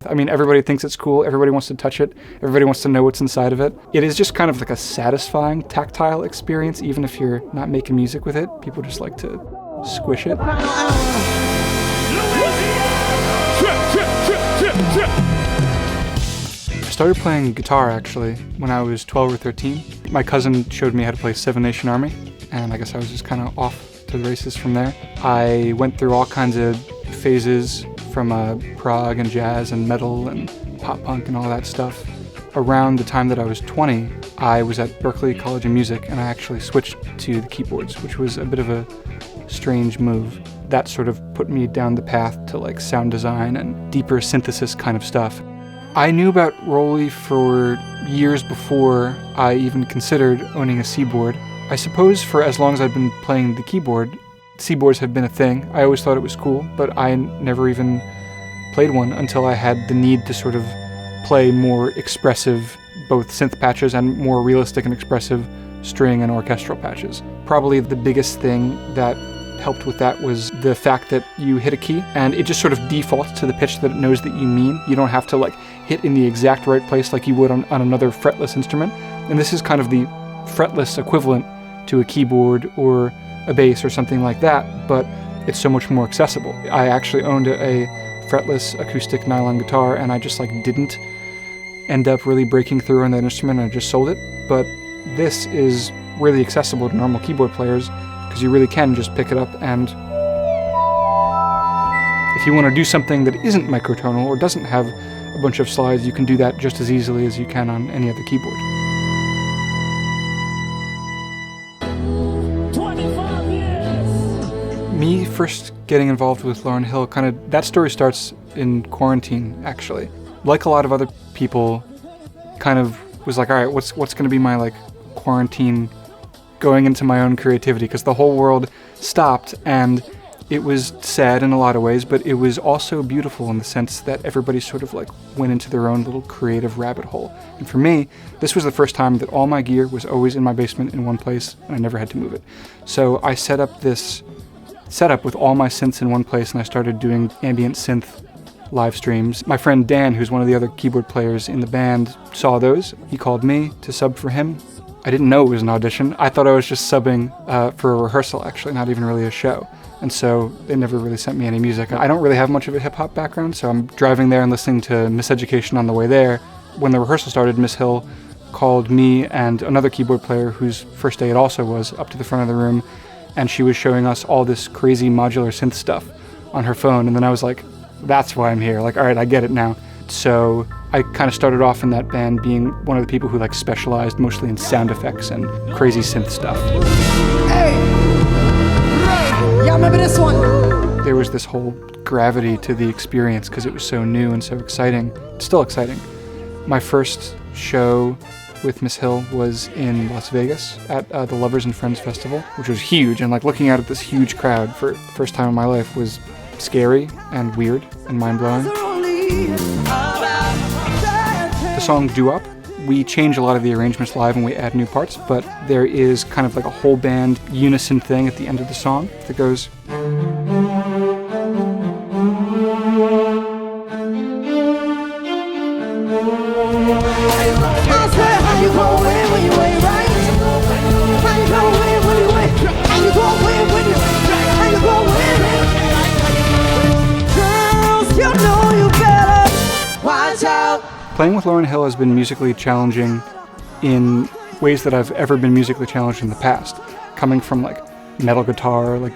I mean, everybody thinks it's cool, everybody wants to touch it, everybody wants to know what's inside of it. It is just kind of like a satisfying tactile experience, even if you're not making music with it. People just like to squish it. I started playing guitar, actually, when I was 12 or 13. My cousin showed me how to play Seven Nation Army, and I guess I was just kind of off to the races from there. I went through all kinds of phases from prog and jazz and metal and pop punk and all that stuff. Around the time that I was 20, I was at Berklee College of Music, and I actually switched to the keyboards, which was a bit of a strange move. That sort of put me down the path to like sound design and deeper synthesis kind of stuff. I knew about ROLI for years before I even considered owning a Seaboard. I suppose for as long as I've been playing the keyboard, Seaboards have been a thing. I always thought it was cool, but I never even played one until I had the need to sort of play more expressive, both synth patches and more realistic and expressive string and orchestral patches. Probably the biggest thing that helped with that was the fact that you hit a key and it just sort of defaults to the pitch that it knows that you mean. You don't have to like hit in the exact right place like you would on another fretless instrument. And this is kind of the fretless equivalent to a keyboard or a bass or something like that, but it's so much more accessible. I actually owned a fretless acoustic nylon guitar, and I just like didn't end up really breaking through on that instrument, and I just sold it. But this is really accessible to normal keyboard players because you really can just pick it up, and if you want to do something that isn't microtonal or doesn't have a bunch of slides, you can do that just as easily as you can on any other keyboard. Me first getting involved with Lauryn Hill, that story starts in quarantine, actually. Like a lot of other people, kind of was like, all right, what's going to be my like quarantine going into my own creativity? Because the whole world stopped, and it was sad in a lot of ways, but it was also beautiful in the sense that everybody sort of like went into their own little creative rabbit hole. And for me, this was the first time that all my gear was always in my basement in one place, and I never had to move it. So I set up this setup with all my synths in one place, and I started doing ambient synth live streams. My friend Dan, who's one of the other keyboard players in the band, saw those. He called me to sub for him. I didn't know it was an audition. I thought I was just subbing for a rehearsal, actually, not even really a show. And so they never really sent me any music. I don't really have much of a hip-hop background, so I'm driving there and listening to Miseducation on the way there. When the rehearsal started, Miss Hill called me and another keyboard player, whose first day it also was, up to the front of the room, and she was showing us all this crazy modular synth stuff on her phone. And then I was like, that's why I'm here. Like, all right, I get it now. So I kind of started off in that band being one of the people who like specialized mostly in sound effects and crazy synth stuff. Hey! Y'all remember this one? There was this whole gravity to the experience because it was so new and so exciting. It's still exciting. My first show with Miss Hill was in Las Vegas at the Lovers and Friends Festival, which was huge, and like looking out at this huge crowd for the first time in my life was scary and weird and mind-blowing. The song Doo-Wop, we change a lot of the arrangements live and we add new parts, but there is kind of like a whole band unison thing at the end of the song that goes... Playing with Lauryn Hill has been musically challenging in ways that I've ever been musically challenged in the past. Coming from like metal guitar, like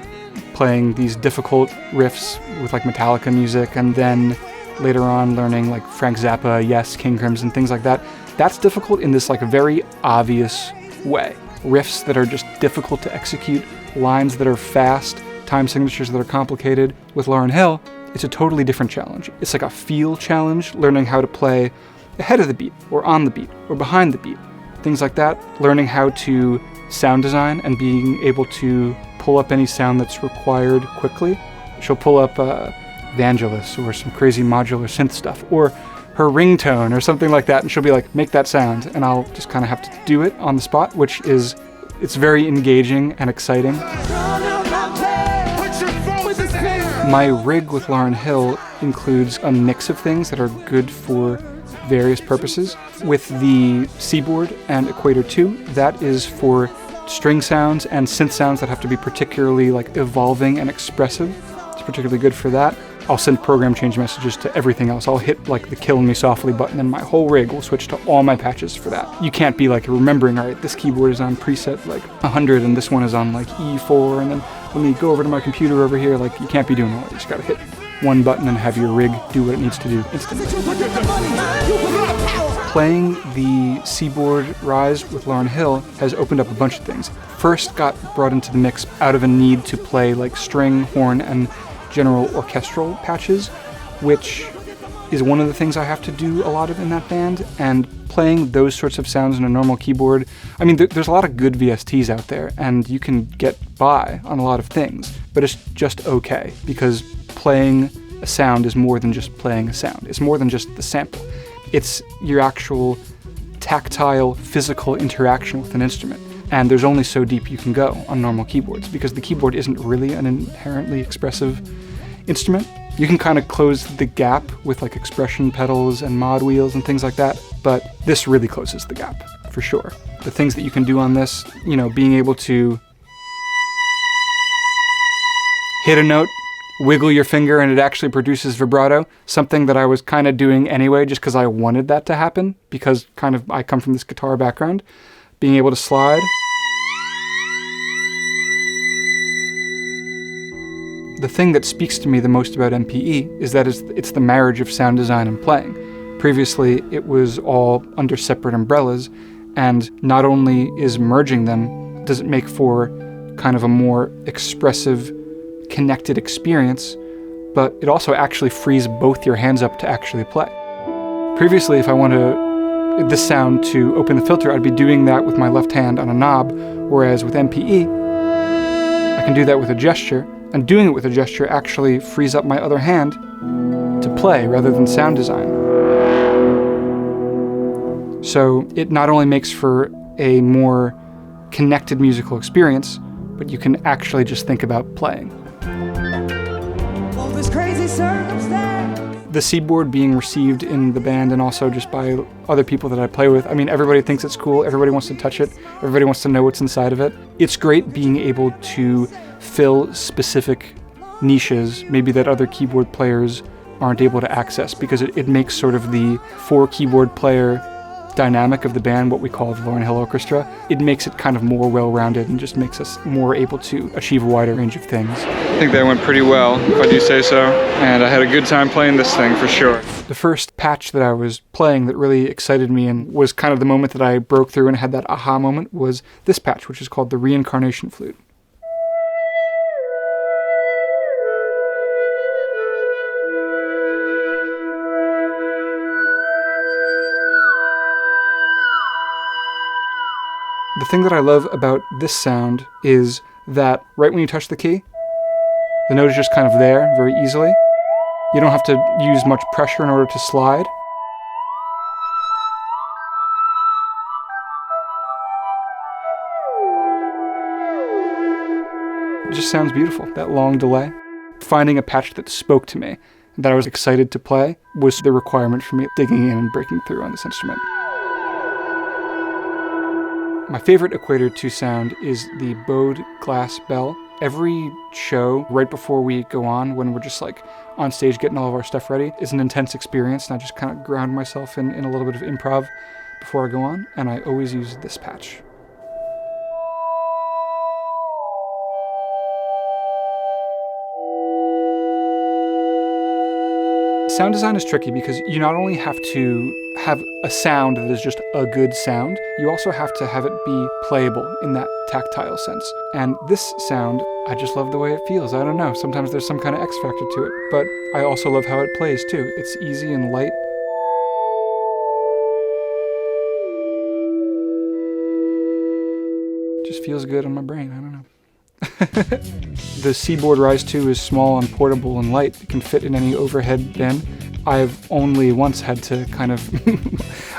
playing these difficult riffs with like Metallica music, and then later on learning like Frank Zappa, Yes, King Crimson, things like that. That's difficult in this like very obvious way. Riffs that are just difficult to execute, lines that are fast, time signatures that are complicated. With Lauryn Hill, it's a totally different challenge. It's like a feel challenge, learning how to play ahead of the beat, or on the beat, or behind the beat. Things like that. Learning how to sound design and being able to pull up any sound that's required quickly. She'll pull up Vangelis or some crazy modular synth stuff, or her ringtone or something like that, and she'll be like, make that sound, and I'll just kind of have to do it on the spot, which is, it's very engaging and exciting. My rig with Lauryn Hill includes a mix of things that are good for various purposes. With the Seaboard and Equator 2, that is for string sounds and synth sounds that have to be particularly like evolving and expressive. It's particularly good for that. I'll send program change messages to everything else. I'll hit like the Kill Me Softly button and my whole rig will switch to all my patches for that. You can't be like remembering, all right, this keyboard is on preset like 100 and this one is on like E4 and then let me go over to my computer over here. Like, you can't be doing all that. You just gotta hit one button and have your rig do what it needs to do instantly. Playing the Seaboard RISE with Lauryn Hill has opened up a bunch of things. First got brought into the mix out of a need to play like string, horn, and general orchestral patches, which is one of the things I have to do a lot of in that band, and playing those sorts of sounds on a normal keyboard. I mean, there's a lot of good VSTs out there, and you can get by on a lot of things, but it's just okay, because playing a sound is more than just playing a sound. It's more than just the sample. It's your actual tactile, physical interaction with an instrument. And there's only so deep you can go on normal keyboards because the keyboard isn't really an inherently expressive instrument. You can kind of close the gap with like expression pedals and mod wheels and things like that, but this really closes the gap for sure. The things that you can do on this, you know, being able to hit a note, wiggle your finger, and it actually produces vibrato, something that I was kind of doing anyway just because I wanted that to happen because kind of I come from this guitar background. Being able to slide. The thing that speaks to me the most about MPE is that it's the marriage of sound design and playing. Previously, it was all under separate umbrellas, and not only is merging them, does it make for kind of a more expressive, connected experience, but it also actually frees both your hands up to actually play. Previously, if I want this sound to open the filter, I'd be doing that with my left hand on a knob, whereas with MPE, I can do that with a gesture, and doing it with a gesture actually frees up my other hand to play rather than sound design. So it not only makes for a more connected musical experience, but you can actually just think about playing. All this crazy circumstance. The Seaboard being received in the band and also just by other people that I play with. I mean, everybody thinks it's cool, everybody wants to touch it, everybody wants to know what's inside of it. It's great being able to fill specific niches, maybe that other keyboard players aren't able to access, because it makes sort of the four keyboard player dynamic of the band, what we call the Lauryn Hill Orchestra, it makes it kind of more well-rounded and just makes us more able to achieve a wider range of things. I think that went pretty well, if I do say so, and I had a good time playing this thing for sure. The first patch that I was playing that really excited me and was kind of the moment that I broke through and had that aha moment was this patch, which is called the Reincarnation Flute. The thing that I love about this sound is that right when you touch the key, the note is just kind of there very easily. You don't have to use much pressure in order to slide. It just sounds beautiful, that long delay. Finding a patch that spoke to me, that I was excited to play, was the requirement for me digging in and breaking through on this instrument. My favorite Equator 2 sound is the bowed glass bell. Every show, right before we go on, when we're just like on stage getting all of our stuff ready, is an intense experience, and I just kind of ground myself in a little bit of improv before I go on, and I always use this patch. Sound design is tricky because you not only have to have a sound that is just a good sound, you also have to have it be playable in that tactile sense. And this sound, I just love the way it feels. I don't know, sometimes there's some kind of X factor to it, but I also love how it plays too. It's easy and light. Just feels good on my brain, I don't know. The Seaboard RISE 2 is small and portable and light. It can fit in any overhead bin. I've only once had to kind of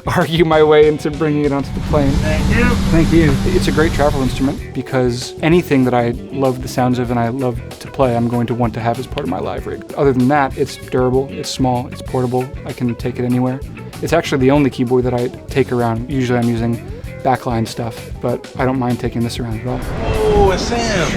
argue my way into bringing it onto the plane. Thank you. Thank you. It's a great travel instrument because anything that I love the sounds of and I love to play, I'm going to want to have as part of my live rig. Other than that, it's durable, it's small, it's portable. I can take it anywhere. It's actually the only keyboard that I take around. Usually I'm using backline stuff, but I don't mind taking this around at all. Oh, it's Sam.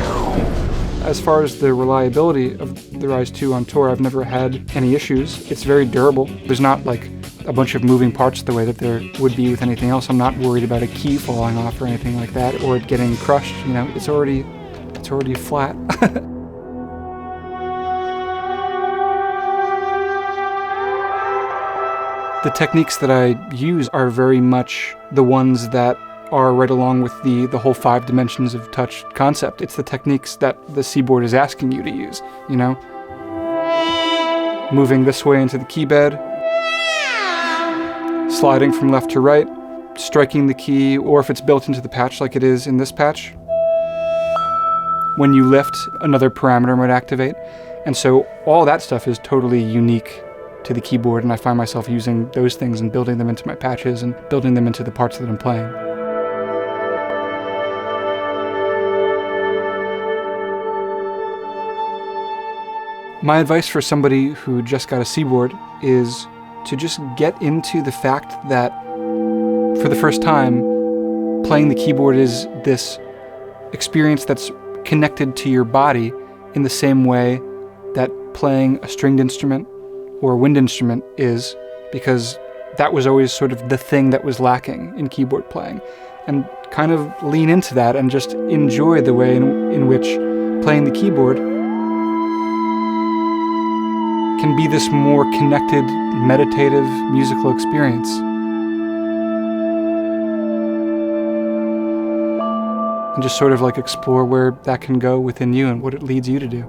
As far as the reliability of the RISE 2 on tour, I've never had any issues. It's very durable. There's not like a bunch of moving parts the way that there would be with anything else. I'm not worried about a key falling off or anything like that, or it getting crushed. You know, it's already flat. The techniques that I use are very much the ones that are right along with the whole 5 dimensions of touch concept. It's the techniques that the Seaboard is asking you to use, you know? Moving this way into the key bed, sliding from left to right, striking the key, or if it's built into the patch like it is in this patch. When you lift, another parameter might activate. And so all that stuff is totally unique to the keyboard, and I find myself using those things and building them into my patches and building them into the parts that I'm playing. My advice for somebody who just got a Seaboard is to just get into the fact that for the first time, playing the keyboard is this experience that's connected to your body in the same way that playing a stringed instrument or a wind instrument is, because that was always sort of the thing that was lacking in keyboard playing. And kind of lean into that and just enjoy the way in which playing the keyboard can be this more connected, meditative, musical experience. And just sort of like explore where that can go within you and what it leads you to do.